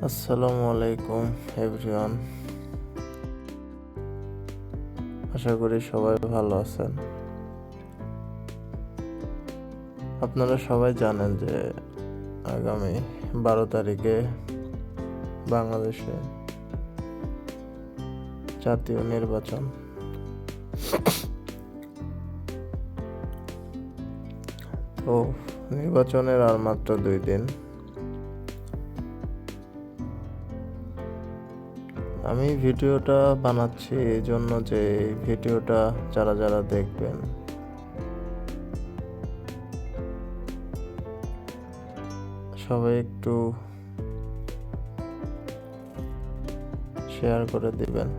আসসালামু আলাইকুম এভরিওয়ান। আশা করি সবাই ভালো আছেন। আপনারা সবাই জানেন যে আগামী 12 তারিখে বাংলাদেশে জাতীয় নির্বাচন। তো নির্বাচনের আর মাত্র 2 দিন। আমি ভিডিওটা বানাচ্ছি এই জন্য যে এই ভিডিওটা যারা যারা দেখবেন সবাই একটু শেয়ার করে দিবেন।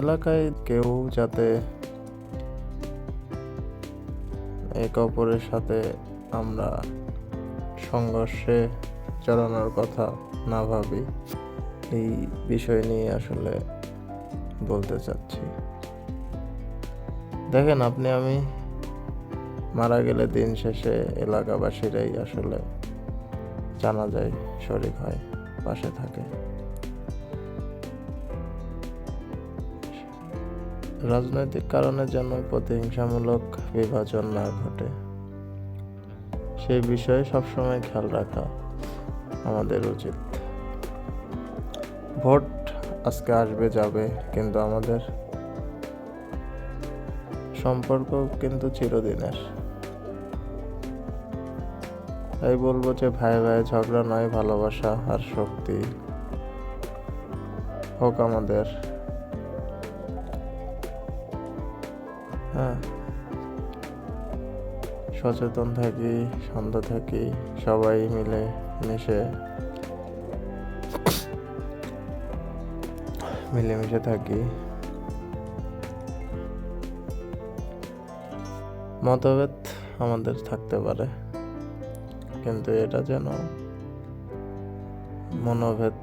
এলাকায় কেউ যাতে একে অপরের সাথে আমরা সংঘর্ষে জড়ানোর কথা না ভাবি, এই বিষয় নিয়ে আসলে বলতে চাচ্ছি। দেখেন, আমি মারা গেলে দিন শেষে এলাকাবাসীরাই আসলে জানাজায় শরীক হয়, পাশে থাকে। রাজনৈতিক কারণে যেন প্রতিহিংসামূলক বিভাজন না ঘটে, সেই বিষয়ে সবসময় খেয়াল রাখা আমাদের উচিত। ভোট আজকে আসবে যাবে, কিন্তু আমাদের সম্পর্ক কিন্তু চিরদিনের। তাই বলবো যে ভাই ভাই ঝগড়া নয়, ভালোবাসা আর শক্তি হোক আমাদের। সচেতন থাকি, শান্ত থাকি, সবাই মিলে মিলেমিশে থাকি। মতভেদ আমাদের থাকতে পারে, কিন্তু এটা যেন মনোভেদ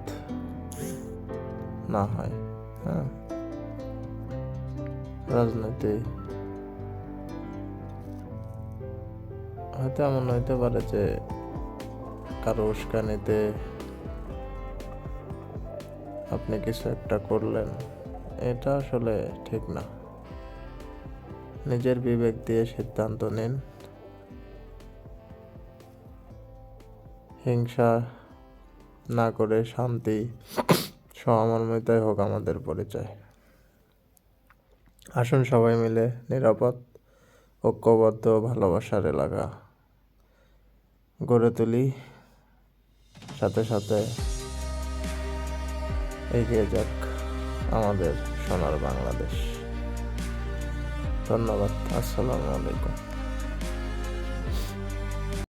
না হয়। রাজনীতি হয়তো এমন হইতে পারে যে কারো উস্কানিতে আপনি কিছু একটা করলেন, এটা আসলে ঠিক না। নিজের বিবেক দিয়ে সিদ্ধান্ত নিন। হিংসা না করে শান্তি, সহমর্মিতাই হোক আমাদের পরিচয়। আসুন সবাই মিলে নিরাপদ, ঐক্যবদ্ধ, ভালোবাসার এলাকা গড়ে তুলি। সাথে সাথে এগিয়ে যাক আমাদের সোনার বাংলাদেশ। ধন্যবাদ। আসসালামু আলাইকুম।